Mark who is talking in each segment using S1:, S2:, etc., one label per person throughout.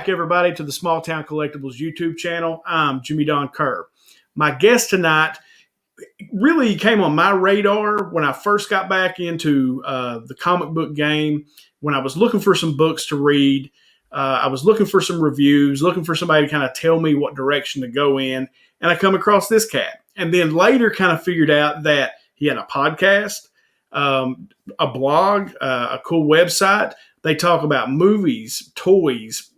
S1: back, everybody, to the SmallTown Collectibles YouTube channel. I'm Jimmy Don Kerr. My guest tonight really came on my radar when I first got back into the comic book game, when I was looking for some books to read. I was looking for some reviews, looking for somebody to kind of tell me what direction to go in, and I come across this cat. And then later kind of figured out that he had a podcast, a blog, a cool website. They talk about movies, toys,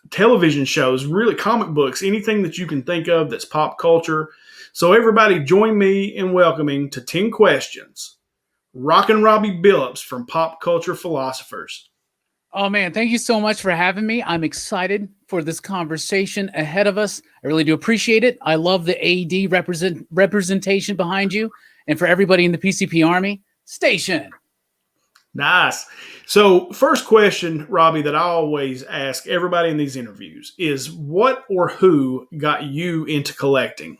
S1: television shows, really comic books, anything that you can think of that's pop culture. So everybody join me in welcoming to 10 Questions, Rockin Robbie Billups from Pop Culture Philosophers.
S2: Oh, man, thank you so much for having me. I'm excited for this conversation ahead of us. I really do appreciate it. I love the AD representation behind you. And for everybody in the PCP Army, station.
S1: Nice. So first question, Robbie, that I always ask everybody in these interviews is what or who got you into collecting?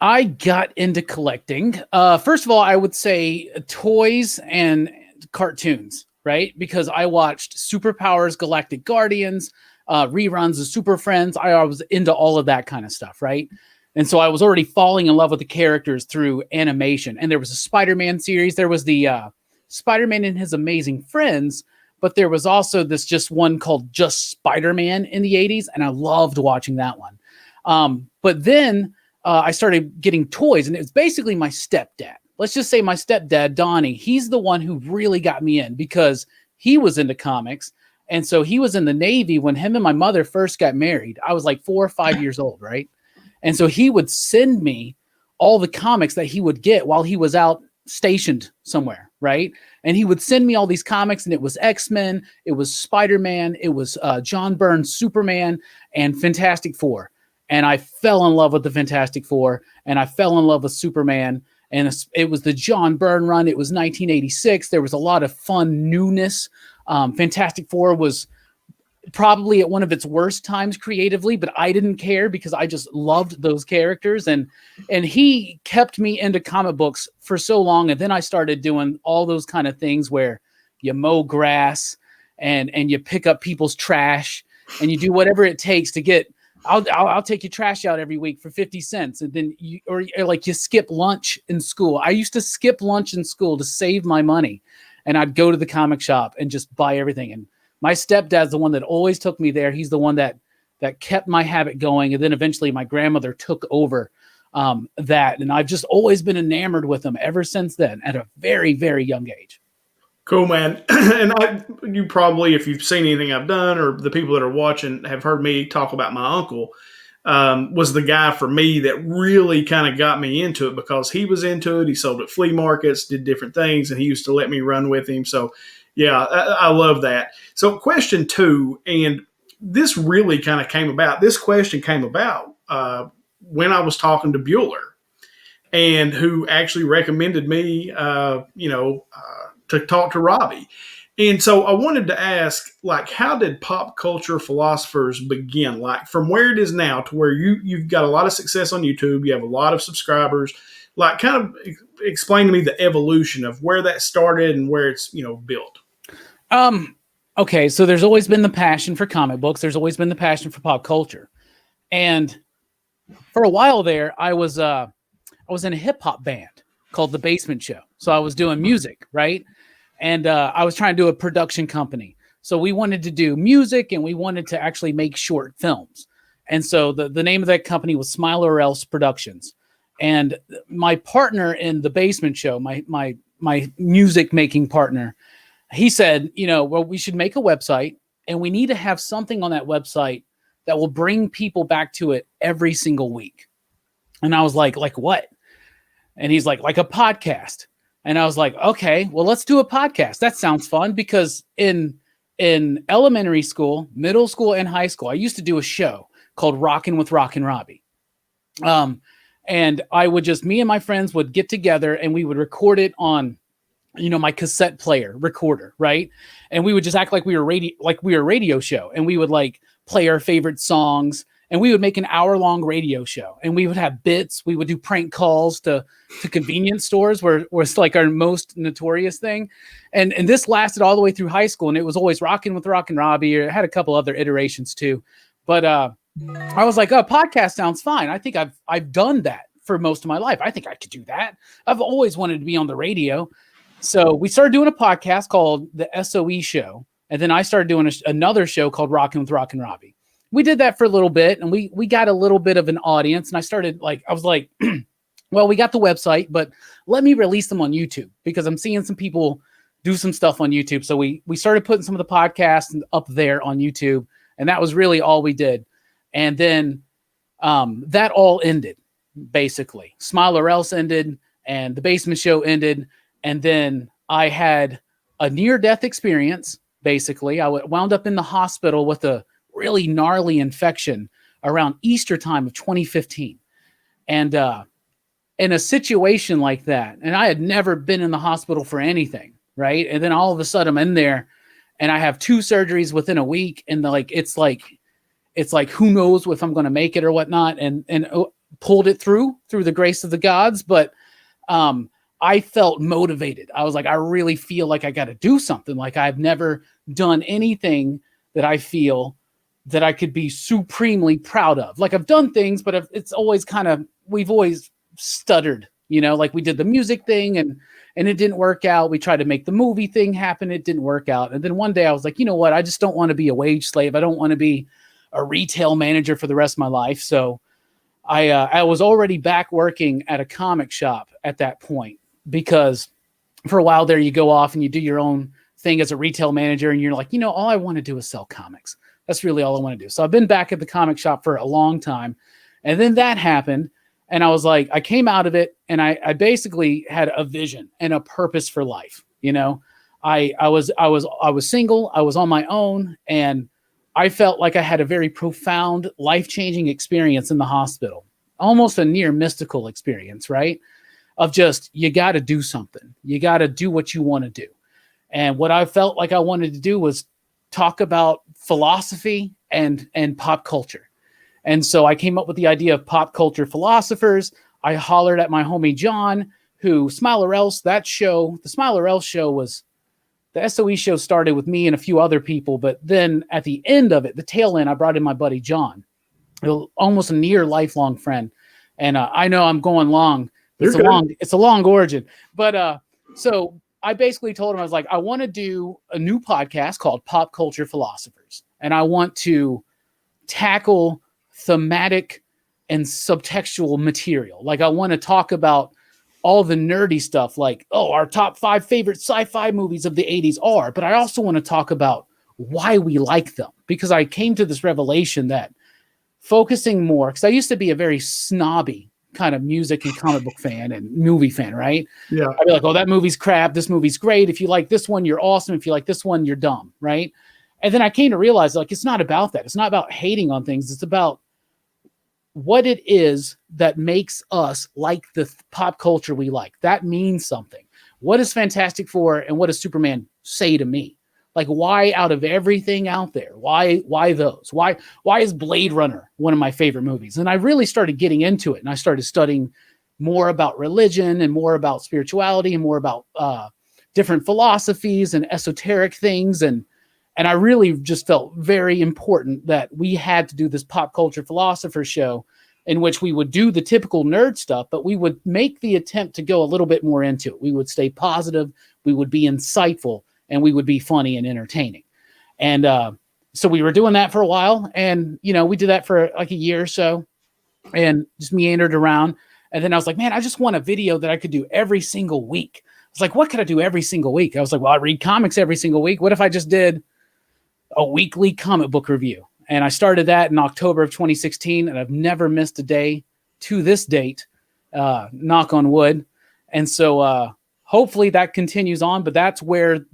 S2: I got into collecting. First of all, I would say toys and cartoons, right? Because I watched Superpowers, Galactic Guardians, reruns of Super Friends. I was into all of that kind of stuff, right? And so I was already falling in love with the characters through animation. And there was a Spider-Man series. There was the Spider-Man and His Amazing Friends, but there was also this just one called Just Spider-Man in the 80s, and I loved watching that one. But then I started getting toys, and it was basically my stepdad. Let's just say my stepdad, Donnie, he's the one who really got me in because he was into comics. And so he was in the Navy when him and my mother first got married. I was like 4 or 5 years old, right? And so he would send me all the comics that he would get while he was out stationed somewhere, right? And he would send me all these comics, and it was X-Men, it was Spider-Man, it was John Byrne's Superman, and Fantastic Four. And I fell in love with the Fantastic Four, and I fell in love with Superman. And it was the John Byrne run. It was 1986. There was a lot of fun newness. Fantastic Four was probably at one of its worst times creatively, but I didn't care because I just loved those characters. And he kept me into comic books for so long. And then I started doing all those kind of things where you mow grass and you pick up people's trash and you do whatever it takes to get, I'll take your trash out every week for 50 cents. And then you skip lunch in school. I used to skip lunch in school to save my money. And I'd go to the comic shop and just buy everything. And my stepdad's the one that always took me there. He's the one that kept my habit going. And then eventually my grandmother took over that. And I've just always been enamored with him ever since then at a very, very young age.
S1: Cool, man. And you probably, if you've seen anything I've done or the people that are watching have heard me talk about my uncle, was the guy for me that really kind of got me into it because he was into it. He sold at flea markets, did different things, and he used to let me run with him. So yeah, I love that. So question 2, and this really kind of came about. This question came about when I was talking to Bueller, and who actually recommended me, to talk to Robbie. And so I wanted to ask, like, how did Pop Culture Philosophers begin? Like, from where it is now to where you've got a lot of success on YouTube, you have a lot of subscribers. Like, kind of explain to me the evolution of where that started and where it's, built.
S2: Okay, so there's always been the passion for comic books. There's always been the passion for pop culture. And for a while there, I was in a hip hop band called The Basement Show. So I was doing music, right? And I was trying to do a production company. So we wanted to do music and we wanted to actually make short films. And so the name of that company was Smile or Else Productions. And my partner in The Basement Show, my music making partner, he said, well, we should make a website and we need to have something on that website that will bring people back to it every single week. And I was like what? And he's like a podcast. And I was like, okay, well, let's do a podcast. That sounds fun because in elementary school, middle school, and high school, I used to do a show called Rockin with Rockin Robbie. And me and my friends would get together and we would record it on, my cassette player recorder, right? And we would just act like we were a radio show, and we would like play our favorite songs and we would make an hour-long radio show, and we would have bits. We would do prank calls to convenience stores, where it's like our most notorious thing. And this lasted all the way through high school, and it was always Rockin' with Rockin' Robbie. It had a couple other iterations too. But I was like, oh, podcast sounds fine. I think I've done that for most of my life. I think I could do that. I've always wanted to be on the radio. So we started doing a podcast called The SOE Show. And then I started doing another show called Rockin' with Rockin' Robbie. We did that for a little bit, and we got a little bit of an audience. And I was like, well, we got the website, but let me release them on YouTube, because I'm seeing some people do some stuff on YouTube. So we started putting some of the podcasts up there on YouTube, and that was really all we did. And then that all ended, basically. Smile or Else ended, and the Basement Show ended. And then I had a near-death experience, basically. I wound up in the hospital with a really gnarly infection around Easter time of 2015. And in a situation like that, and I had never been in the hospital for anything, right? And then all of a sudden I'm in there, and I have 2 surgeries within a week, and it's like who knows if I'm going to make it or whatnot, and pulled it through the grace of the gods. But I felt motivated. I was like, I really feel like I got to do something. Like, I've never done anything that I feel that I could be supremely proud of. Like, I've done things, but it's always we've always stuttered, like we did the music thing and it didn't work out. We tried to make the movie thing happen. It didn't work out. And then one day I was like, you know what? I just don't want to be a wage slave. I don't want to be a retail manager for the rest of my life. So I was already back working at a comic shop at that point, because for a while there, you go off and you do your own thing as a retail manager, and you're like, all I want to do is sell comics. That's really all I want to do. So I've been back at the comic shop for a long time. And then that happened. And I was like, I came out of it, and I basically had a vision and a purpose for life. I was single, I was on my own, and I felt like I had a very profound, life-changing experience in the hospital, almost a near mystical experience, right? Of just, you got to do something. You got to do what you want to do. And what I felt like I wanted to do was talk about philosophy and pop culture. And so I came up with the idea of Pop Culture Philosophers. I hollered at my homie John, who Smile or Else, the Smile or Else show was, the SOE show started with me and a few other people. But then at the end of it, the tail end, I brought in my buddy John, almost a near lifelong friend. And I know I'm going long. It's a long origin. But so I basically told him, I was like, I want to do a new podcast called Pop Culture Philosophers. And I want to tackle thematic and subtextual material. Like, I want to talk about all the nerdy stuff, like, our top 5 favorite sci-fi movies of the 80s are, but I also want to talk about why we like them, because I came to this revelation that focusing more, because I used to be a very snobby kind of music and comic book fan and movie fan, right?
S1: Yeah.
S2: I'd be like, oh, that movie's crap. This movie's great. If you like this one, you're awesome. If you like this one, you're dumb, right? And then I came to realize, like, it's not about that. It's not about hating on things. It's about what it is that makes us like the pop culture we like. That means something. What is Fantastic Four and what does Superman say to me? Like, why out of everything out there? Why those? Why is Blade Runner one of my favorite movies? And I really started getting into it, and I started studying more about religion and more about spirituality and more about different philosophies and esoteric things. And I really just felt very important that we had to do this Pop Culture Philosopher show, in which we would do the typical nerd stuff, but we would make the attempt to go a little bit more into it. We would stay positive, we would be insightful, and we would be funny and entertaining. And so we were doing that for a while, and we did that for like a year or so, and just meandered around. And then I was like, man, I just want a video that I could do every single week. I was like, what could I do every single week? I was like, well, I read comics every single week. What if I just did a weekly comic book review? And I started that in October of 2016, and I've never missed a day to this date, knock on wood. And so hopefully that continues on, but that's where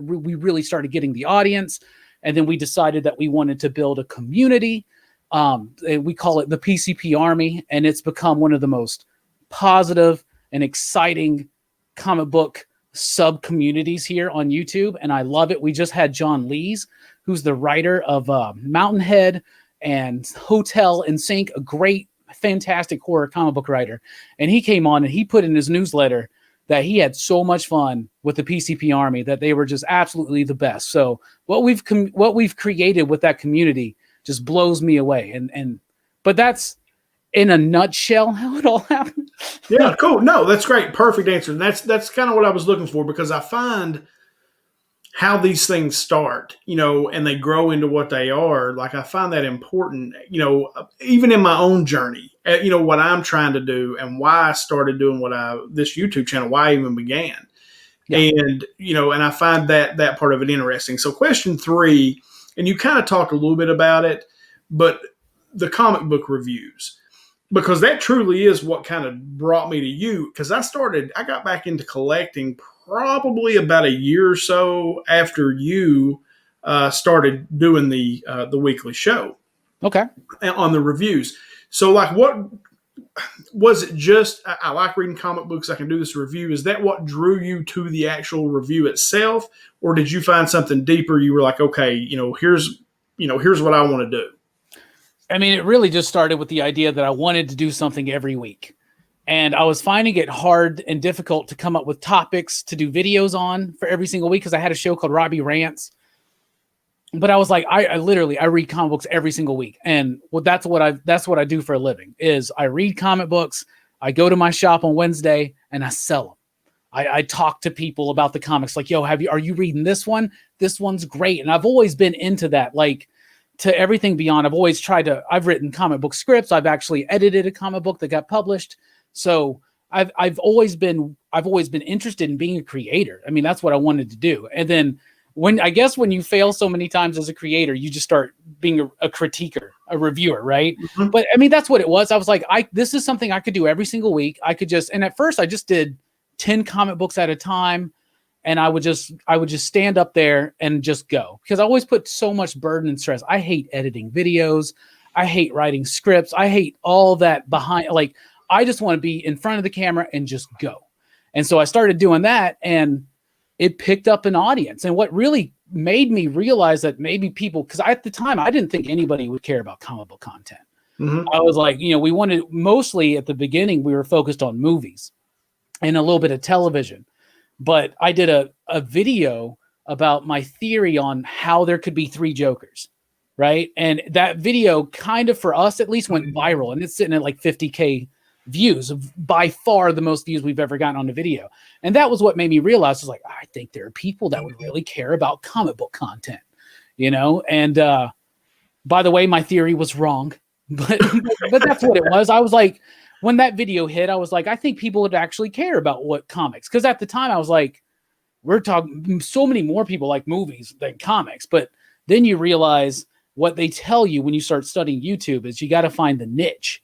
S2: we really started getting the audience. And then we decided that we wanted to build a community. We call it the PCP Army, and it's become one of the most positive and exciting comic book sub communities here on YouTube, and I love it. We just had John Lees, who's the writer of Mountainhead and Hotel and Sync, a great, fantastic horror comic book writer. And he came on and he put in his newsletter that he had so much fun with the PCP Army, that they were just absolutely the best. So what we've created with that community just blows me away. But that's in a nutshell how it all happened.
S1: Yeah, cool. No, that's great. Perfect answer. And that's kind of what I was looking for, because I find how these things start, and they grow into what they are. Like, I find that important, even in my own journey, what I'm trying to do and why I started doing this YouTube channel, why I even began. Yeah. And, and I find that part of it interesting. So question 3, and you kind of talked a little bit about it, but the comic book reviews, because that truly is what kind of brought me to you. Because I got back into collecting probably about a year or so after you started doing the weekly show.
S2: Okay.
S1: On the reviews. So, like, what was it? Just I like reading comic books, I can do this review. Is that what drew you to the actual review itself, or did you find something deeper? You were like, okay, here's what I want to do.
S2: I mean, it really just started with the idea that I wanted to do something every week. And I was finding it hard and difficult to come up with topics to do videos on for every single week, because I had a show called Robbie Rants. But I was like, I read comic books every single week. And that's what I do for a living, is I read comic books. I go to my shop on Wednesday and I sell them. I talk to people about the comics, like, yo, are you reading this one? This one's great. And I've always been into that. Like, to everything beyond, I've written comic book scripts. I've actually edited a comic book that got published. So I've always been interested in being a creator. I mean, that's what I wanted to do. And then when you fail so many times as a creator, you just start being a critiquer, a reviewer, right? Mm-hmm. But I mean, that's what it was. I was like, this is something I could do every single week. And at first I just did 10 comic books at a time. And I would just stand up there and just go, because I always put so much burden and stress. I hate editing videos. I hate writing scripts. I hate all that behind. Like, I just want to be in front of the camera and just go. And so I started doing that, and it picked up an audience. And what really made me realize that maybe people, because at the time I didn't think anybody would care about comic book content. Mm-hmm. I was like, we wanted, mostly at the beginning, we were focused on movies and a little bit of television. But I did a video about my theory on how there could be 3 Jokers, right? And that video kind of, for us at least, went viral, and it's sitting at like 50K views, by far the most views we've ever gotten on a video. And that was what made me realize, I was like, I think there are people that would really care about comic book content, And by the way, my theory was wrong, but that's what it was. I was like, when that video hit, I was like, I think people would actually care about what comics. Because at the time, I was like, we're talking, so many more people like movies than comics. But then you realize what they tell you when you start studying YouTube is you got to find the niche,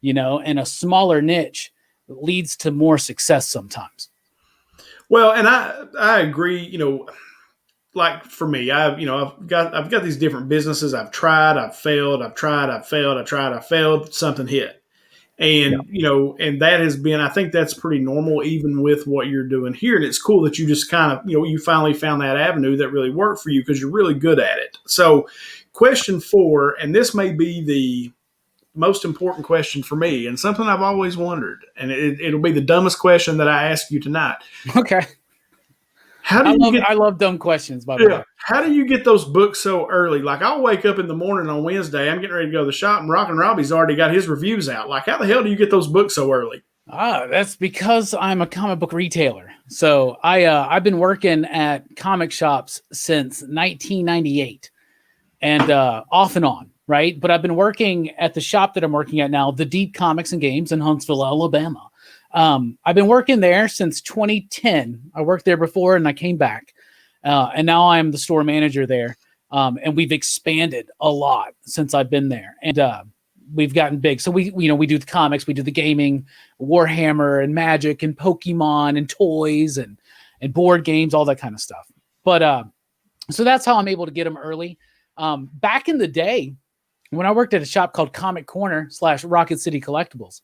S2: and a smaller niche leads to more success sometimes.
S1: Well, and I agree, like for me, I've got these different businesses. I've tried, I've failed, I've tried, I've failed, I tried, I failed, something hit. And, and that has been, I think that's pretty normal, even with what you're doing here. And it's cool that you just kind of, you finally found that avenue that really worked for you, because you're really good at it. So question 4, and this may be the most important question for me, and something I've always wondered, and it'll be the dumbest question that I ask you tonight.
S2: Okay. I love dumb questions, by the way.
S1: How do you get those books so early? Like, I'll wake up in the morning on Wednesday, I'm getting ready to go to the shop, and Rockin Robbie's already got his reviews out. Like, how the hell do you get those books so early?
S2: That's because I'm a comic book retailer. So I've been working at comic shops since 1998, and off and on, right? But I've been working at the shop that I'm working at now, The Deep Comics and Games in Huntsville, Alabama. I've been working there since 2010. I worked there before and I came back. And now I'm the store manager there. And we've expanded a lot since I've been there. And we've gotten big. So we do the comics, we do the gaming, Warhammer and Magic and Pokemon and toys and board games, all that kind of stuff. But so that's how I'm able to get them early. Back in the day, when I worked at a shop called Comic Corner / Rocket City Collectibles,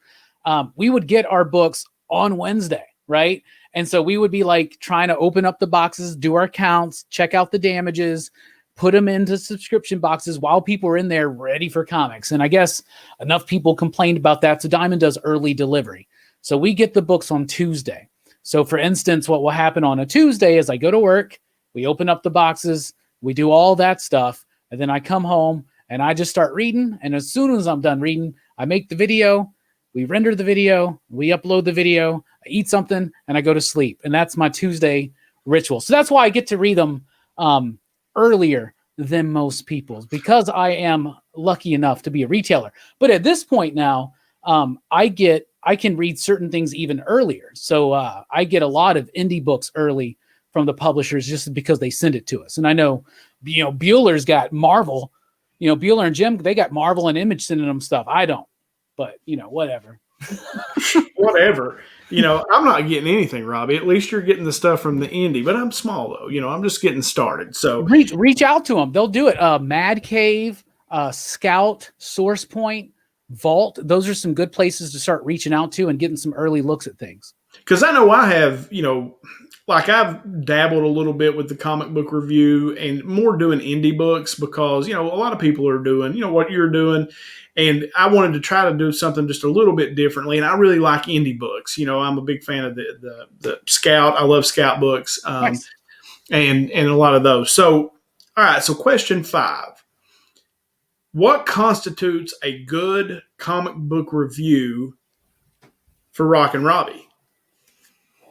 S2: we would get our books on Wednesday, right? And so we would be like trying to open up the boxes, do our counts, check out the damages, put them into subscription boxes while people are in there ready for comics. And I guess enough people complained about that. So Diamond does early delivery. So we get the books on Tuesday. So for instance, what will happen on a Tuesday is I go to work, we open up the boxes, we do all that stuff, and then I come home and I just start reading. And as soon as I'm done reading, I make the video, we render the video, we upload the video, I eat something, and I go to sleep. And that's my Tuesday ritual. So that's why I get to read them earlier than most people, because I am lucky enough to be a retailer. But at this point now, I can read certain things even earlier. So I get a lot of indie books early from the publishers just because they send it to us. And I know, Bueller's got Marvel, Bueller and Jim, they got Marvel and Image sending them stuff. I don't, but whatever.
S1: Whatever. I'm not getting anything, Robbie. At least you're getting the stuff from the indie, but I'm small though. I'm just getting started. So
S2: reach out to them. They'll do it. Mad Cave, Scout, Source Point, Vault. Those are some good places to start reaching out to and getting some early looks at things.
S1: Because I know I have, I've dabbled a little bit with the comic book review and more doing indie books because, a lot of people are doing, what you're doing. And I wanted to try to do something just a little bit differently. And I really like indie books. I'm a big fan of the Scout. I love Scout books
S2: Nice.
S1: and a lot of those. So, all right. So question 5. What constitutes a good comic book review for Rockin Robbie?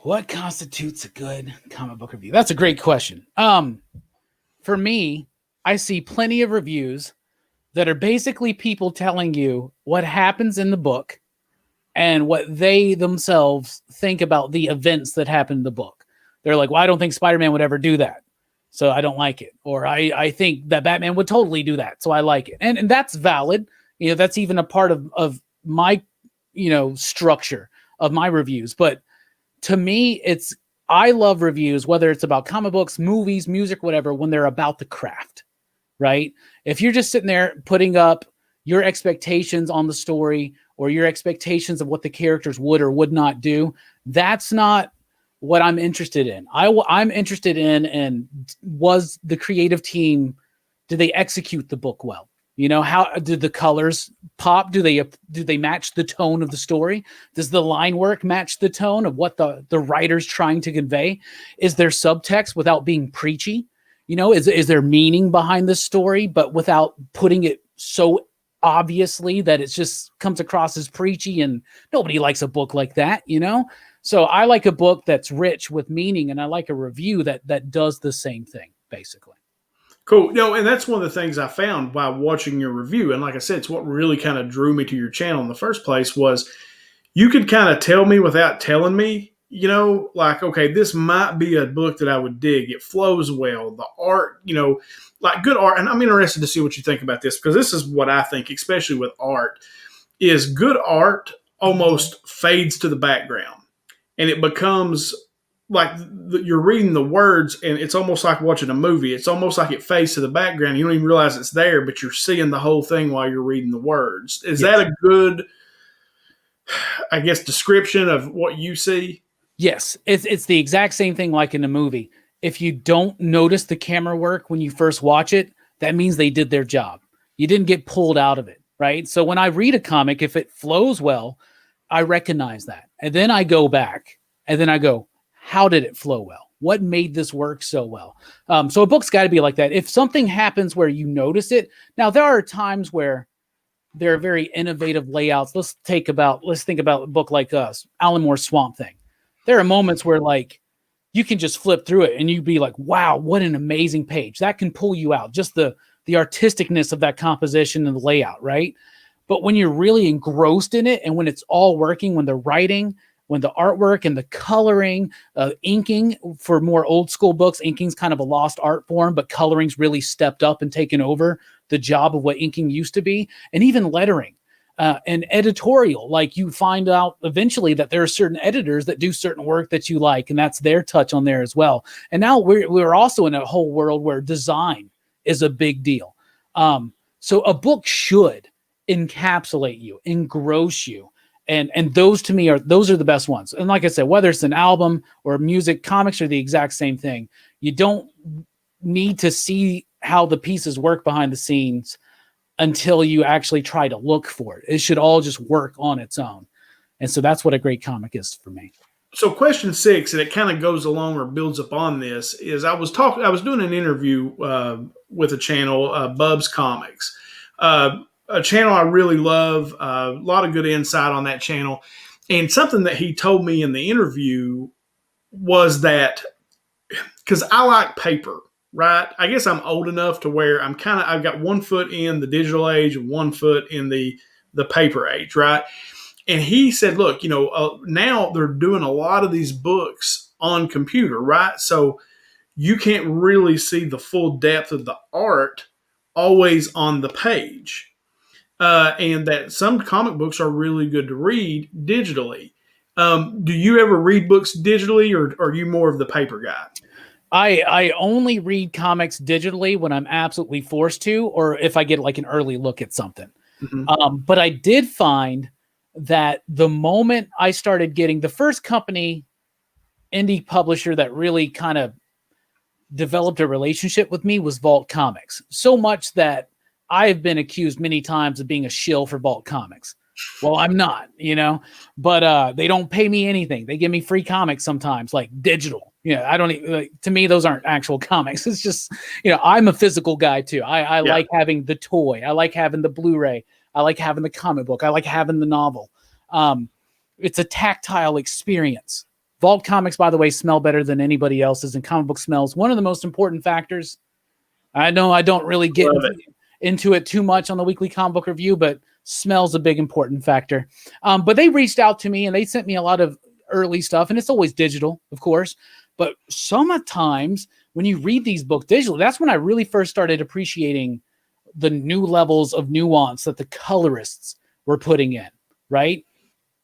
S2: What constitutes a good comic book review? That's a great question. For me, I see plenty of reviews that are basically people telling you what happens in the book and what they themselves think about the events that happen in the book. They're like, well, I don't think Spider-Man would ever do that, so I don't like it. Or I think that Batman would totally do that, so I like it. And that's valid. That's even a part of my, structure of my reviews. But to me, I love reviews, whether it's about comic books, movies, music, whatever, when they're about the craft, right? If you're just sitting there putting up your expectations on the story or your expectations of what the characters would or would not do, that's not what I'm interested in. I'm interested in, and was the creative team, did they execute the book well? How did the colors pop? Do they match the tone of the story? Does the line work match the tone of what the writer's trying to convey? Is there subtext without being preachy? Is there meaning behind the story, but without putting it so obviously that it just comes across as preachy, and nobody likes a book like that, So I like a book that's rich with meaning, and I like a review that does the same thing, basically.
S1: Cool. And that's one of the things I found by watching your review. And like I said, it's what really kind of drew me to your channel in the first place was you could kind of tell me without telling me, okay, this might be a book that I would dig. It flows well. The art, like good art. And I'm interested to see what you think about this, because this is what I think, especially with art, is good art almost fades to the background. And it becomes like you're reading the words, and it's almost like watching a movie. It's almost like it fades to the background. You don't even realize it's there, but you're seeing the whole thing while you're reading the words. Is that a good, I guess, description of what you see?
S2: Yes, it's the exact same thing like in a movie. If you don't notice the camera work when you first watch it, that means they did their job. You didn't get pulled out of it, right? So when I read a comic, if it flows well, I recognize that. And then I go back, and then I go, how did it flow well? What made this work so well? So a book's got to be like that. If something happens where you notice it, now there are times where there are very innovative layouts. Let's think about a book like Alan Moore's Swamp Thing. There are moments where you can just flip through it and you'd be like, wow, what an amazing page. That can pull you out. Just the artisticness of that composition and the layout, right? But when you're really engrossed in it and when it's all working, when the writing, when the artwork and the coloring, inking for more old school books, inking's kind of a lost art form, but coloring's really stepped up and taken over the job of what inking used to be. And even lettering and editorial, like you find out eventually that there are certain editors that do certain work that you like, and that's their touch on there as well. And now we're also in a whole world where design is a big deal. So a book should encapsulate you, engross you. And those to me are the best ones. And like I said, whether it's an album or music, comics are the exact same thing. You don't need to see how the pieces work behind the scenes until you actually try to look for it. It should all just work on its own. And so that's what a great comic is for me.
S1: So question 6, and it kind of goes along or builds upon this, is I was doing an interview with a channel, Bub's Comics, a channel I really love, a lot of good insight on that channel. And something that he told me in the interview was that, because I like paper, right? I guess I'm old enough to where I've got 1 foot in the digital age and 1 foot in the paper age, right? And he said, look, now they're doing a lot of these books on computer, right? So you can't really see the full depth of the art always on the page. And that some comic books are really good to read digitally. Do you ever read books digitally, or are you more of the paper guy?
S2: I only read comics digitally when I'm absolutely forced to, or if I get like an early look at something.
S1: Mm-hmm.
S2: But I did find that the moment I started getting the first company indie publisher that really kind of developed a relationship with me was Vault Comics. So much that I've been accused many times of being a shill for Vault Comics. Well, I'm not, but they don't pay me anything. They give me free comics sometimes, like digital. I don't even, to me, those aren't actual comics. It's just, I'm a physical guy too. I like having the toy. I like having the Blu-ray. I like having the comic book. I like having the novel. It's a tactile experience. Vault Comics, by the way, smell better than anybody else's, and comic book smells one of the most important factors. I know I don't really get into it too much on the weekly comic book review, but smell's a big important factor. But they reached out to me and they sent me a lot of early stuff, and it's always digital, of course. But sometimes when you read these books digitally, that's when I really first started appreciating the new levels of nuance that the colorists were putting in, right?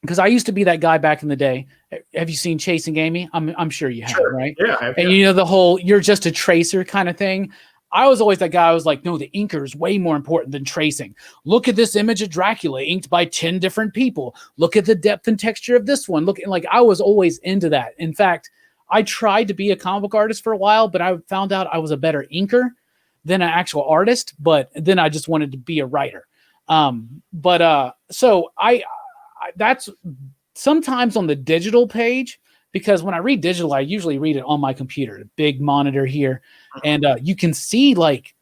S2: Because I used to be that guy back in the day. Have you seen Chasing Amy? I'm sure you have,
S1: Sure.
S2: right?
S1: Yeah. I have,
S2: and the whole you're just a tracer kind of thing. I was always that guy. I was like, no, the inker is way more important than tracing. Look at this image of Dracula inked by 10 different people. Look at the depth and texture of this one. I was always into that. In fact, I tried to be a comic book artist for a while, but I found out I was a better inker than an actual artist. But then I just wanted to be a writer. So that's sometimes on the digital page, because when I read digital, I usually read it on my computer, the big monitor here. And you can see like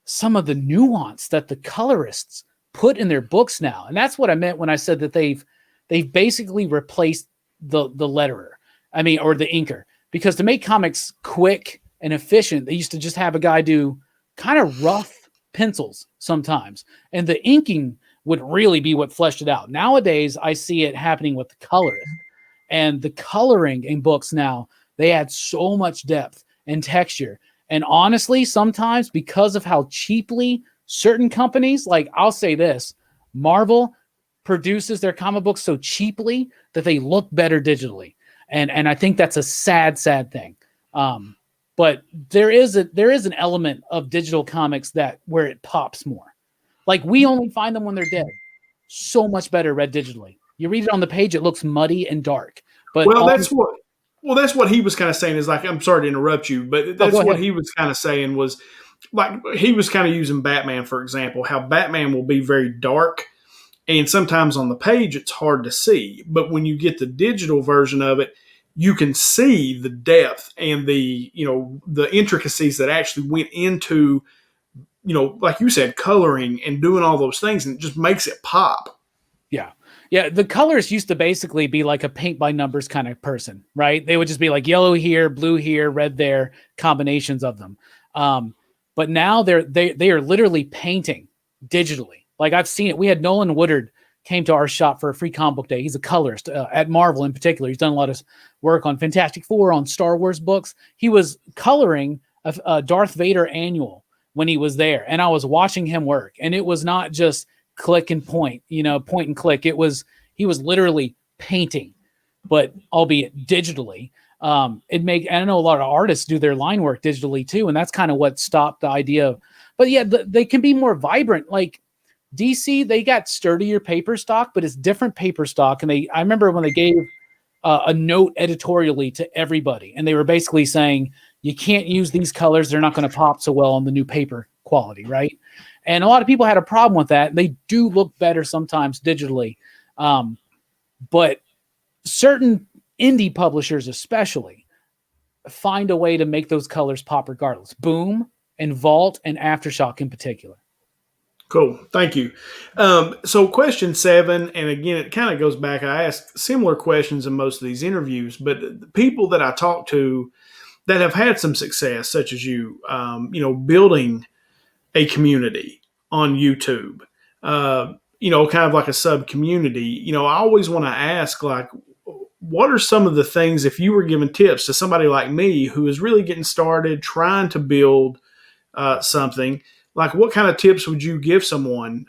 S2: some of the nuance that the colorists put in their books now. And that's what I meant when I said that they've basically replaced the letterer, or the inker, because to make comics quick and efficient, they used to just have a guy do kind of rough pencils sometimes. And the inking would really be what fleshed it out. Nowadays, I see it happening with the colorist. And the coloring in books now, they add so much depth and texture. And honestly, sometimes because of how cheaply certain companies, like I'll say this, Marvel produces their comic books so cheaply that they look better digitally. And I think that's a sad, sad thing. But there is an element of digital comics where it pops more. Like we only find them when they're dead. So much better read digitally. You read it on the page, it looks muddy and dark. But
S1: that's what he was kind of saying is like, I'm sorry to interrupt you, but that's what he was kind of saying was like, he was kind of using Batman, for example, how Batman will be very dark. And sometimes on the page, it's hard to see. But when you get the digital version of it, you can see the depth and the intricacies that actually went into, like you said, coloring and doing all those things, and it just makes it pop.
S2: Yeah. Yeah. The colors used to basically be like a paint by numbers kind of person, right? They would just be like yellow here, blue here, red there, combinations of them. But now they are literally painting digitally. Like I've seen it. We had Nolan Woodard came to our shop for a free comic book day. He's a colorist at Marvel in particular. He's done a lot of work on Fantastic Four, on Star Wars books. He was coloring a Darth Vader annual when he was there. And I was watching him work. And it was not just click and point, point and click. He was literally painting, but albeit digitally. I know a lot of artists do their line work digitally too. And that's kind of what stopped the idea of, but yeah, they can be more vibrant. Like DC, they got sturdier paper stock, but it's different paper stock. And I remember when they gave a note editorially to everybody, and they were basically saying, you can't use these colors. They're not going to pop so well on the new paper quality, right? And a lot of people had a problem with that. They do look better sometimes digitally. But certain indie publishers especially find a way to make those colors pop regardless. Boom and Vault and Aftershock in particular.
S1: Cool. Thank you. So question 7, and again, it kind of goes back. I ask similar questions in most of these interviews, but the people that I talk to that have had some success, such as you, building a community on YouTube, kind of like a sub community, I always want to ask, like, what are some of the things, if you were giving tips to somebody like me who is really getting started, trying to build something, like what kind of tips would you give someone?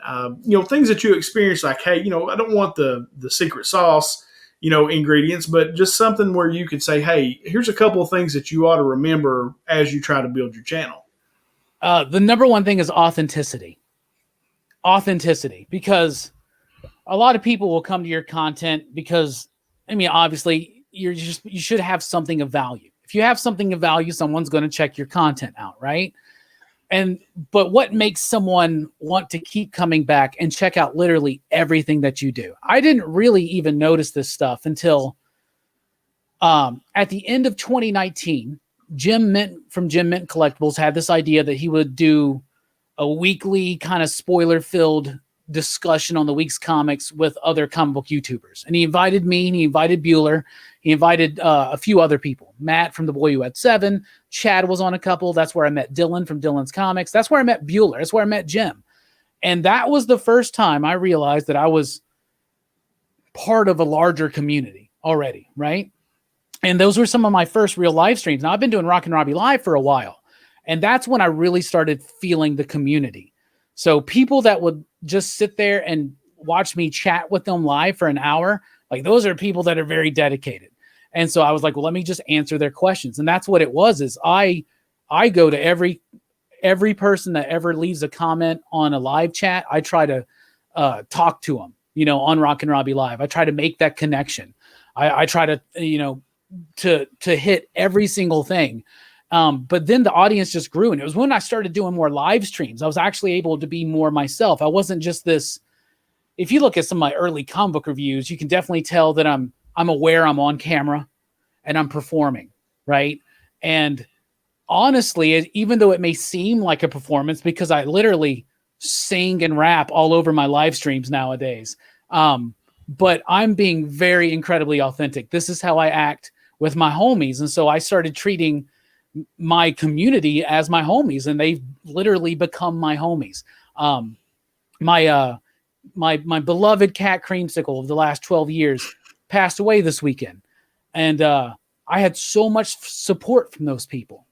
S1: Things that you experience, like, hey, I don't want the secret sauce, ingredients, but just something where you could say, hey, here's a couple of things that you ought to remember as you try to build your channel.
S2: The number one thing is authenticity. Authenticity, because a lot of people will come to your content because, obviously you should have something of value. If you have something of value, someone's going to check your content out, right? But what makes someone want to keep coming back and check out literally everything that you do? I didn't really even notice this stuff until at the end of 2019, Jim Mint from Jim Mint Collectibles had this idea that he would do a weekly kind of spoiler-filled discussion on the week's comics with other comic book YouTubers. And he invited me, and he invited Bueller, he invited a few other people. Matt from The Boy Who Had Seven, Chad was on a couple. That's where I met Dylan from Dylan's Comics. That's where I met Bueller. That's where I met Jim. And that was the first time I realized that I was part of a larger community already, right? And those were some of my first real live streams. Now, I've been doing Rockin Robbie Live for a while, and that's when I really started feeling the community. So people that would just sit there and watch me chat with them live for an hour, like those are people that are very dedicated. And so I was like, well, let me just answer their questions. And that's what it was, is I go to every person that ever leaves a comment on a live chat. I try to talk to them, on Rockin Robbie Live. I try to make that connection. I try to, to hit every single thing. But then the audience just grew. And it was when I started doing more live streams, I was actually able to be more myself. I wasn't just this. If you look at some of my early comic book reviews, you can definitely tell that I'm aware I'm on camera and I'm performing, right? And honestly, even though it may seem like a performance, because I literally sing and rap all over my live streams nowadays, but I'm being very incredibly authentic. This is how I act with my homies. And so I started treating my community as my homies, and they've literally become my homies. My beloved cat Creamsicle of the last 12 years passed away this weekend. And I had so much support from those people,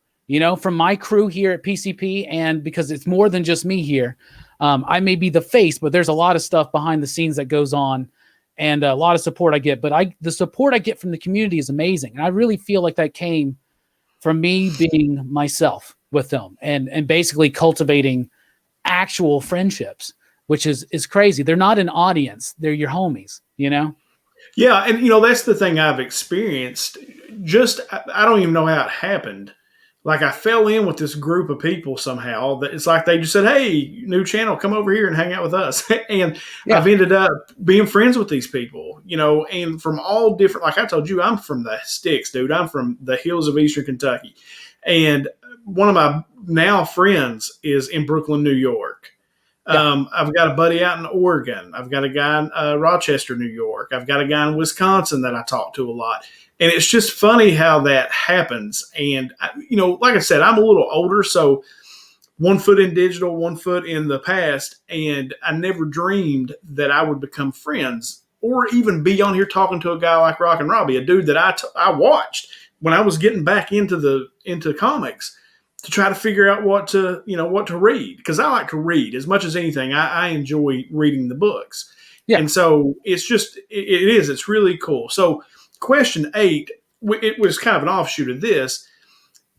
S2: from my crew here at PCP. And because it's more than just me here, I may be the face, but there's a lot of stuff behind the scenes that goes on, and a lot of support I get. But the support I get from the community is amazing. And I really feel like that came from me being myself with them and basically cultivating actual friendships, which is crazy. They're not an audience. They're your homies,
S1: Yeah. And, that's the thing I've experienced. I don't even know how it happened. Like, I fell in with this group of people somehow that it's like they just said, hey, new channel, come over here and hang out with us. And yeah. I've ended up being friends with these people, and from all different, like I told you, I'm from the sticks, dude. I'm from the hills of Eastern Kentucky. And one of my now friends is in Brooklyn, New York. Yeah. I've got a buddy out in Oregon. I've got a guy in Rochester, New York. I've got a guy in Wisconsin that I talk to a lot. And it's just funny how that happens. And, like I said, I'm a little older, so 1 foot in digital, 1 foot in the past. And I never dreamed that I would become friends or even be on here talking to a guy like Rockin Robbie, a dude that I watched when I was getting back into comics to try to figure out what to read. Because I like to read as much as anything. I enjoy reading the books. Yeah. And so it's really cool. So, Question 8, it was kind of an offshoot of this,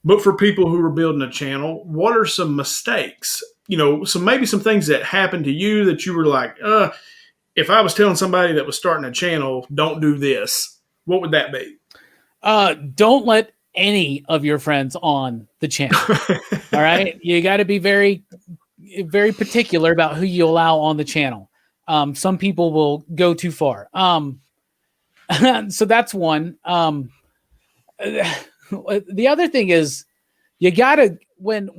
S1: but for people who are building a channel, what are some mistakes? Maybe some things that happened to you that you were like, if I was telling somebody that was starting a channel, don't do this, what would that be?
S2: Don't let any of your friends on the channel. All right. You got to be very, very particular about who you allow on the channel. Some people will go too far. So that's one. The other thing is you gotta when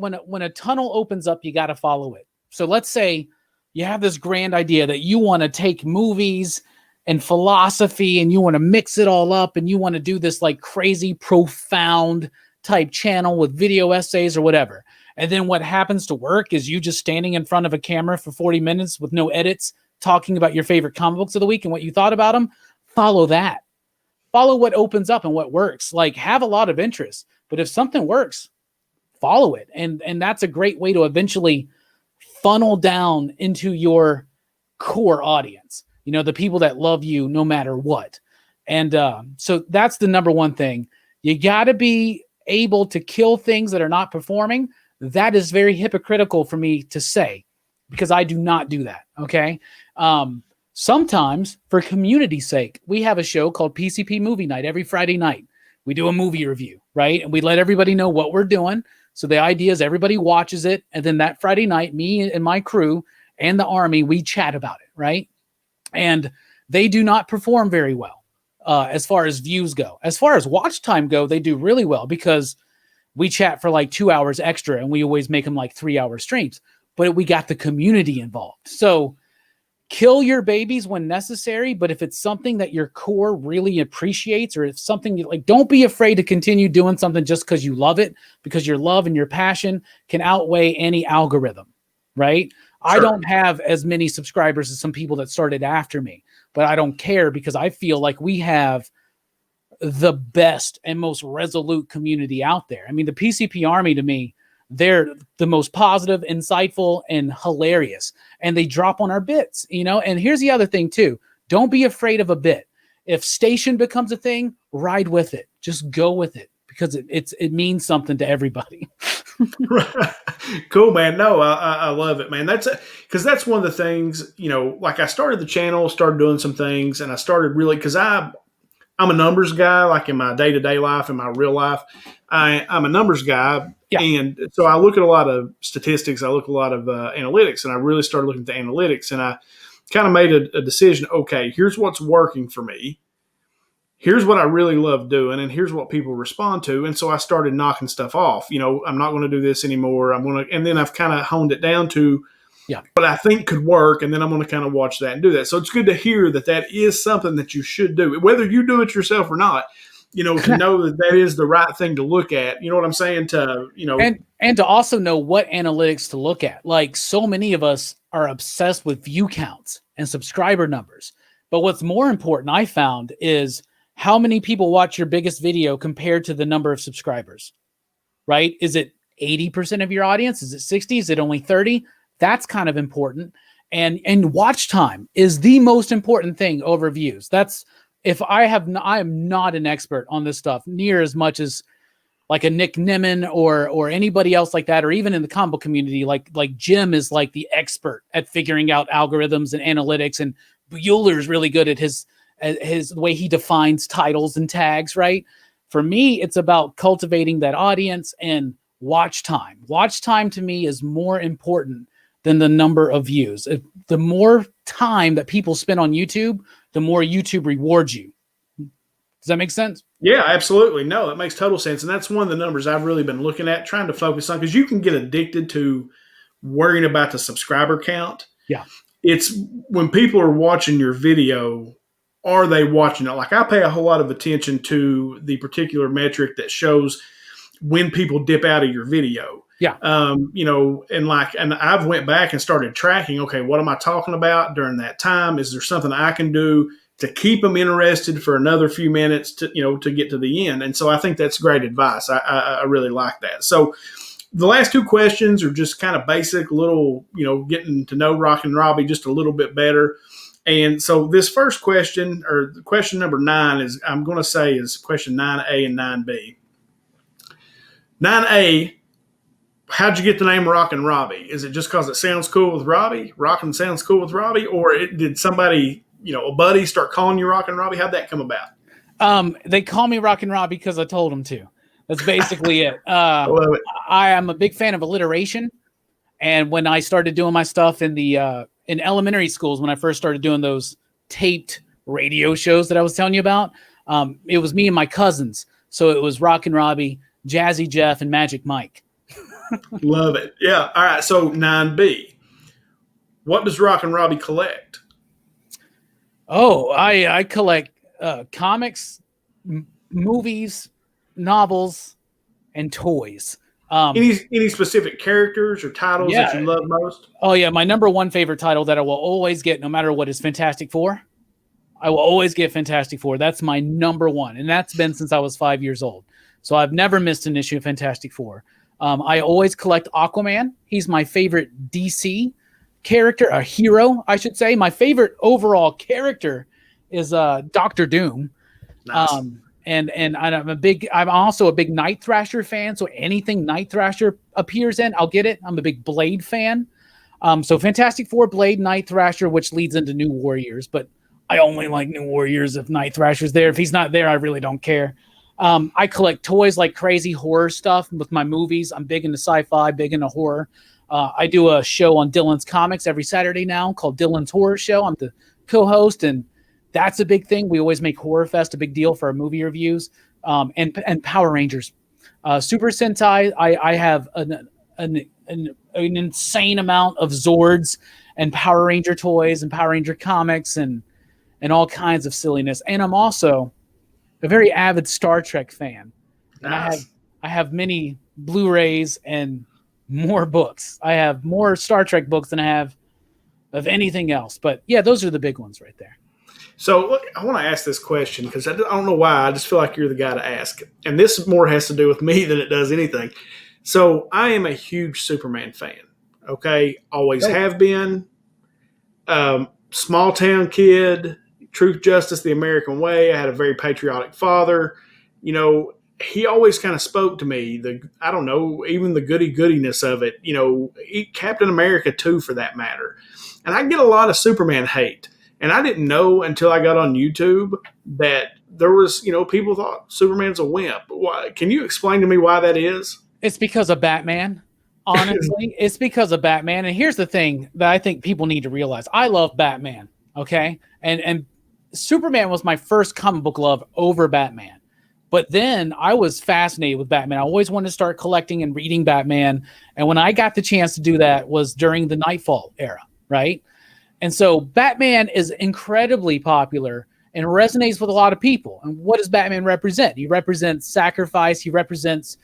S2: a tunnel opens up, you gotta follow it. So let's say you have this grand idea that you want to take movies and philosophy and you want to mix it all up and you want to do this like crazy profound type channel with video essays or whatever. And then what happens to work is you just standing in front of a camera for 40 minutes with no edits, talking about your favorite comic books of the week and what you thought about them. Follow that. Follow what opens up and what works. Like, have a lot of interest, but if something works, follow it. And that's a great way to eventually funnel down into your core audience, you know, the people that love you no matter what. And so that's the number one thing. You got to be able to kill things that are not performing. That is very hypocritical for me to say, because I do not do that. Okay. Sometimes for community's sake, we have a show called PCP Movie Night every Friday night. We do a movie review, right? And we let everybody know what we're doing. So the idea is everybody watches it. And then that Friday night, me and my crew and the army, we chat about it, right? And they do not perform very well as far as views go. As far as watch time go, they do really well because we chat for like 2 hours extra and we always make them like 3-hour streams. But we got the community involved. So kill your babies when necessary, but if it's something that your core really appreciates, or if something you like, don't be afraid to continue doing something just because you love it, because your love and your passion can outweigh any algorithm, right? Sure. I don't have as many subscribers as some people that started after me, but I don't care because I feel like we have the best and most resolute community out there. I mean, the PCP Army to me, they're the most positive, insightful, and hilarious. And they drop on our bits, you know? And here's the other thing too. Don't be afraid of a bit. If station becomes a thing, ride with it. Just go with it because it means something to everybody.
S1: Cool, man. No, I love it, man. Because that's one of the things, you know, like I started the channel, started doing some things, and I started really, because I'm a numbers guy, like in my day-to-day life, in my real life. I'm a numbers guy. Yeah. And so I look at a lot of statistics. I look at a lot of analytics, and I really started looking at the analytics, and I kind of made a decision. Okay, here's what's working for me. Here's what I really love doing, and here's what people respond to. And so I started knocking stuff off. You know, I'm not going to do this anymore. And then I've kind of honed it down to what I think could work, and then I'm going to kind of watch that and do that. So it's good to hear that is something that you should do, whether you do it yourself or not. You know, to know that is the right thing to look at. You know what I'm saying? To, you know,
S2: and to also know what analytics to look at. Like, so many of us are obsessed with view counts and subscriber numbers. But what's more important, I found, is how many people watch your biggest video compared to the number of subscribers, right? Is it 80% of your audience? Is it 60? Is it only 30? That's kind of important. And watch time is the most important thing over views. I am not an expert on this stuff near as much as like a Nick Nimmin or anybody else like that, or even in the comic book community, like Jim is like the expert at figuring out algorithms and analytics, and Bueller is really good at his the way he defines titles and tags, right? For me, it's about cultivating that audience and watch time. Watch time to me is more important than the number of views. The more time that people spend on YouTube, the more YouTube rewards you. Does that make sense?
S1: Yeah, absolutely. No, it makes total sense. And that's one of the numbers I've really been looking at, trying to focus on, because you can get addicted to worrying about the subscriber count.
S2: Yeah.
S1: It's when people are watching your video, are they watching it? Like, I pay a whole lot of attention to the particular metric that shows when people dip out of your video.
S2: Yeah.
S1: You know, and I've went back and started tracking, okay, what am I talking about during that time? Is there something I can do to keep them interested for another few minutes to get to the end? And so I think that's great advice. I really like that. So the last two questions are just kind of basic, little, getting to know Rockin Robbie just a little bit better. And so this first question, or question number 9, is question 9A and 9B. 9A, how'd you get the name Rockin Robbie? Is it just because it sounds cool with Robbie? Rockin sounds cool with Robbie? Or did somebody, a buddy, start calling you Rockin Robbie? How'd that come about?
S2: They call me Rockin Robbie because I told them to. That's basically it.
S1: I love it.
S2: I am a big fan of alliteration. And when I started doing my stuff in elementary schools, when I first started doing those taped radio shows that I was telling you about, it was me and my cousins. So it was Rockin Robbie, Jazzy Jeff, and Magic Mike.
S1: Love it. Yeah. All right. So 9B. What does Rockin Robbie collect?
S2: Oh, I collect comics, movies, novels, and toys.
S1: Any specific characters or titles that you love most?
S2: Oh yeah, my number one favorite title that I will always get, no matter what, is Fantastic Four. I will always get Fantastic Four. That's my number one, and that's been since I was 5 years old. So I've never missed an issue of Fantastic Four. I always collect Aquaman. He's my favorite DC character, a hero, I should say. My favorite overall character is Doctor Doom.
S1: Nice.
S2: And I'm also a big Night Thrasher fan. So anything Night Thrasher appears in, I'll get it. I'm a big Blade fan. So Fantastic Four, Blade, Night Thrasher, which leads into New Warriors. But I only like New Warriors if Night Thrasher's there. If he's not there, I really don't care. I collect toys like crazy, horror stuff with my movies. I'm big into sci-fi, big into horror. I do a show on Dylan's Comics every Saturday now called Dylan's Horror Show. I'm the co-host, and that's a big thing. We always make Horror Fest a big deal for our movie reviews. And Power Rangers. Super Sentai, I have an insane amount of Zords and Power Ranger toys and Power Ranger comics and all kinds of silliness. And I'm also a very avid Star Trek fan.
S1: Nice.
S2: And I have many Blu-rays and more books. I have more Star Trek books than I have of anything else. But yeah, those are the big ones right there.
S1: So look, I want to ask this question because I don't know why. I just feel like you're the guy to ask. And this more has to do with me than it does anything. So I am a huge Superman fan. Okay. Always have been. Small town kid, truth, justice, the American way. I had a very patriotic father. You know, he always kind of spoke to me. I don't know, even the goodiness of it. You know, Captain America too, for that matter. And I get a lot of Superman hate. And I didn't know until I got on YouTube that there was, you know, people thought Superman's a wimp. Why? Can you explain to me why that is?
S2: It's because of Batman. Honestly, it's because of Batman. And here's the thing that I think people need to realize. I love Batman, okay? And Superman was my first comic book love over Batman. But then I was fascinated with Batman. I always wanted to start collecting and reading Batman. And when I got the chance to do that was during the Nightfall era, right? And so Batman is incredibly popular and resonates with a lot of people. And what does Batman represent? He represents sacrifice. He represents,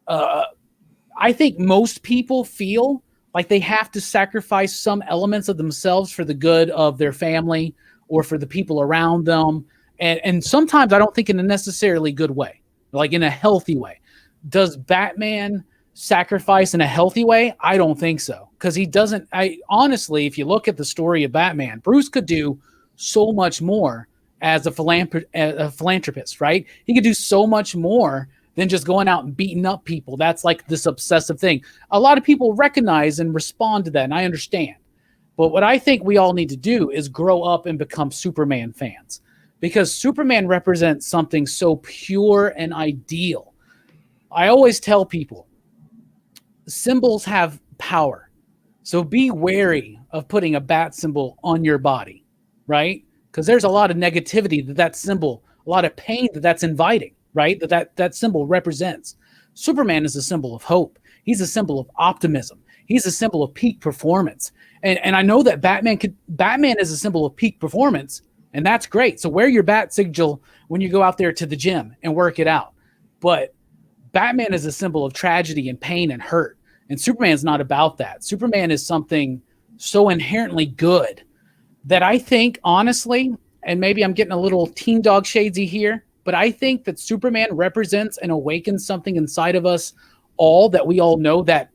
S2: I think most people feel like they have to sacrifice some elements of themselves for the good of their family or for the people around them. And sometimes I don't think in a necessarily good way, like in a healthy way. Does Batman sacrifice in a healthy way? I don't think so. Because he doesn't, honestly, if you look at the story of Batman, Bruce could do so much more as a philanthropist, right? He could do so much more than just going out and beating up people. That's like this obsessive thing. A lot of people recognize and respond to that, and I understand. But what I think we all need to do is grow up and become Superman fans. Because Superman represents something so pure and ideal. I always tell people, symbols have power. So be wary of putting a bat symbol on your body, right? Because there's a lot of negativity that symbol, a lot of pain that's inviting, right? That symbol represents. Superman is a symbol of hope. He's a symbol of optimism. He's a symbol of peak performance. And I know that Batman is a symbol of peak performance, and that's great. So wear your bat sigil when you go out there to the gym and work it out. But Batman is a symbol of tragedy and pain and hurt. And Superman's not about that. Superman is something so inherently good that I think, honestly, and maybe I'm getting a little teen dog shadesy here, but I think that Superman represents and awakens something inside of us all that we all know. That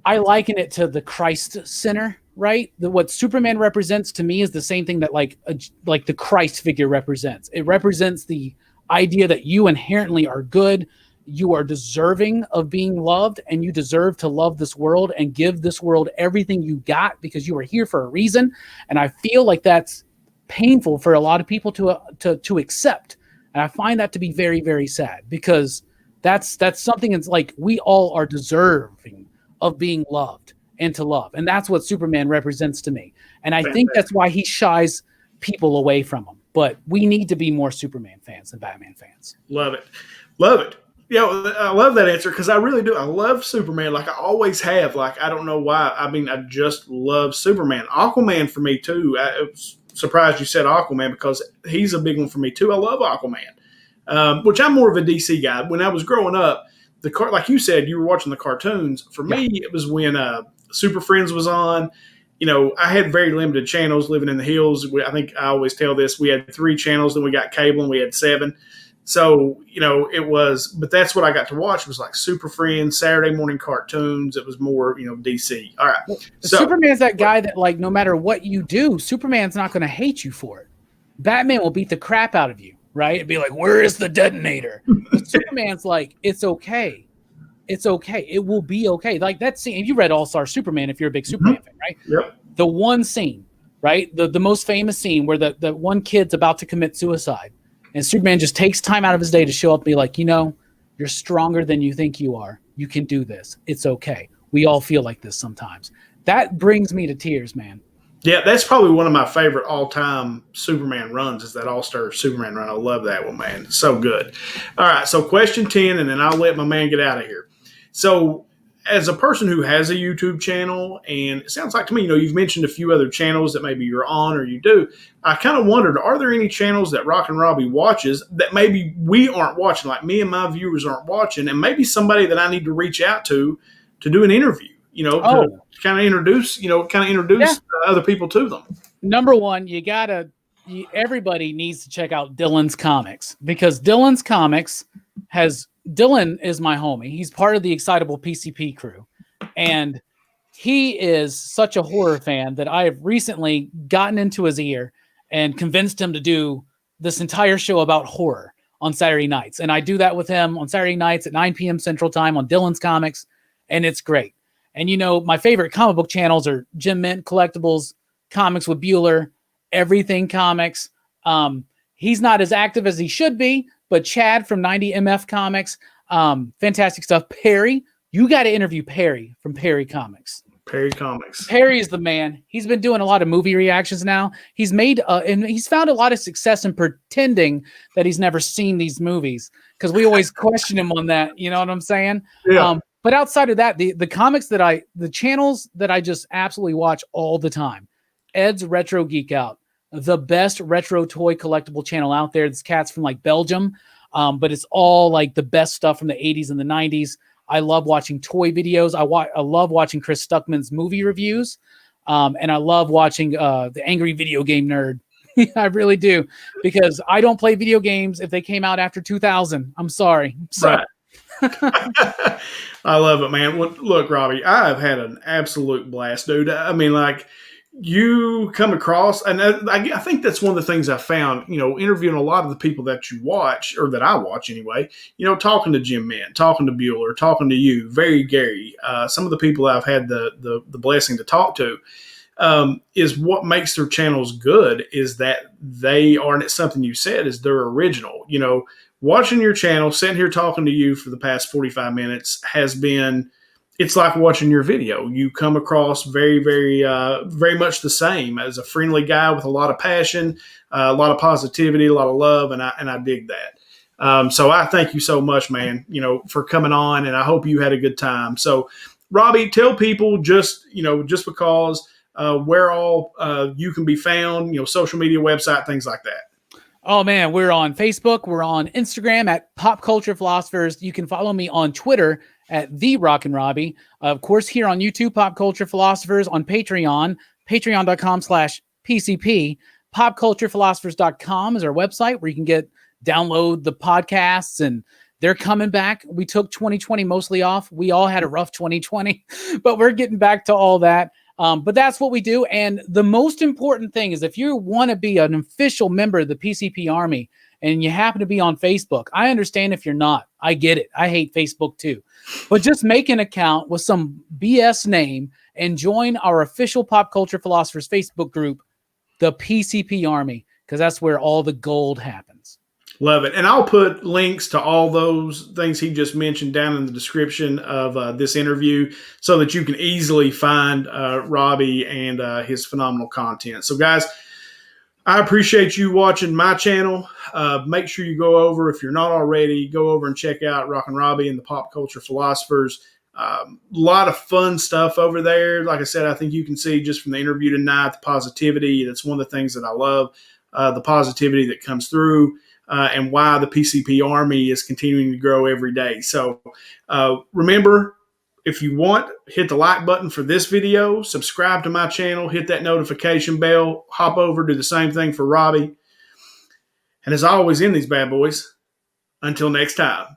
S2: I liken it to the Christ center, right? What Superman represents to me is the same thing that like the Christ figure represents. It represents the idea that you inherently are good. You are deserving of being loved, and you deserve to love this world and give this world everything you got because you are here for a reason. And I feel like that's painful for a lot of people to accept. And I find that to be very, very sad because That's something that's like we all are deserving of being loved and to love. And that's what Superman represents to me. And I think that's why he shies people away from him. But we need to be more Superman fans than Batman fans.
S1: Love it. Love it. Yeah, I love that answer because I really do. I love Superman like I always have. Like, I don't know why. I mean, I just love Superman. Aquaman for me, too. I was surprised you said Aquaman because he's a big one for me, too. I love Aquaman, which I'm more of a DC guy. When I was growing up, like you said, you were watching the cartoons. For me, it was when Super Friends was on. You know, I had very limited channels living in the hills. I think I always tell this. We had 3 channels, then we got cable, and we had 7. So, you know, but that's what I got to watch. It was like Super Friends, Saturday morning cartoons. It was more, DC. All right.
S2: Well, Superman's that guy that, like, no matter what you do, Superman's not going to hate you for it. Batman will beat the crap out of you, right? It'd be like, where is the detonator? But Superman's like, it's okay. It's okay. It will be okay. Like that scene, you read All-Star Superman if you're a big Superman fan, right?
S1: Yep.
S2: The one scene, right? The most famous scene where the one kid's about to commit suicide. And Superman just takes time out of his day to show up and be like, you're stronger than you think you are. You can do this. It's okay. We all feel like this sometimes. That brings me to tears, man.
S1: Yeah, that's probably one of my favorite all-time Superman runs is that All-Star Superman run. I love that one, man. It's so good. All right, so question 10, and then I'll let my man get out of here. So as a person who has a YouTube channel, and it sounds like to me, you've mentioned a few other channels that maybe you're on or you do. I kind of wondered, are there any channels that Rockin Robbie watches that maybe we aren't watching, like me and my viewers aren't watching, and maybe somebody that I need to reach out to do an interview, to kind of introduce, other people to them?
S2: Number one, everybody needs to check out Dylan's Comics because Dylan's Comics Dylan is my homie. He's part of the Excitable PCP crew. And he is such a horror fan that I have recently gotten into his ear and convinced him to do this entire show about horror on Saturday nights. And I do that with him on Saturday nights at 9 p.m. Central Time on Dylan's Comics. And it's great. And, my favorite comic book channels are Jim Mint Collectibles, Comics with Bueller, Everything Comics. He's not as active as he should be, but Chad from 90 MF Comics, fantastic stuff. Perry, you got to interview Perry from Perry Comics.
S1: Perry Comics.
S2: Perry is the man. He's been doing a lot of movie reactions now. He's made and he's found a lot of success in pretending that he's never seen these movies because we always question him on that. You know what I'm saying?
S1: Yeah.
S2: But outside of that, the comics the channels that I just absolutely watch all the time, Ed's Retro Geek Out. The best retro toy collectible channel out there. This cat's from like Belgium, but it's all like the best stuff from the 80s and the 90s. I love watching toy videos. I love watching Chris Stuckman's movie reviews, and I love watching the Angry Video Game Nerd. I really do, because I don't play video games if they came out after 2000. I'm sorry.
S1: Right. I love it, man. Look, Robbie, I have had an absolute blast, dude. I mean, like, you come across, and I think that's one of the things I found, interviewing a lot of the people that you watch, or that I watch anyway, talking to Jim Mint, talking to Bueller, talking to you, Gary, some of the people I've had the blessing to talk to, is what makes their channels good is that they are, and it's something you said, is they're original. Watching your channel, sitting here talking to you for the past 45 minutes has been, it's like watching your video. You come across very, very, very much the same as a friendly guy with a lot of passion, a lot of positivity, a lot of love, and I dig that. So I thank you so much, man, for coming on, and I hope you had a good time. So, Robbie, tell people just because where all you can be found, social media, website, things like that.
S2: Oh, man, we're on Facebook. We're on Instagram at Pop Culture Philosophers. You can follow me on Twitter at The Rockin Robbie. Of course, here on YouTube, Pop Culture Philosophers. On Patreon, patreon.com/PCP. Popculturephilosophers.com is our website where you can download the podcasts, and they're coming back. We took 2020 mostly off. We all had a rough 2020, but we're getting back to all that. But that's what we do. And the most important thing is if you want to be an official member of the PCP Army and you happen to be on Facebook, I understand if you're not. I get it. I hate Facebook too. But just make an account with some BS name and join our official Pop Culture Philosophers Facebook group, the PCP Army, because that's where all the gold happens.
S1: Love it. And I'll put links to all those things he just mentioned down in the description of this interview so that you can easily find Robbie and his phenomenal content. So, guys, I appreciate you watching my channel. Make sure you go over, if you're not already, go over and check out Rockin Robbie and the Pop Culture Philosophers. A lot of fun stuff over there. Like I said, I think you can see just from the interview tonight, the positivity. That's one of the things that I love, the positivity that comes through. And why the PCP Army is continuing to grow every day. So remember, if you want, hit the like button for this video, subscribe to my channel, hit that notification bell, hop over, do the same thing for Robbie. And as always in these bad boys, until next time.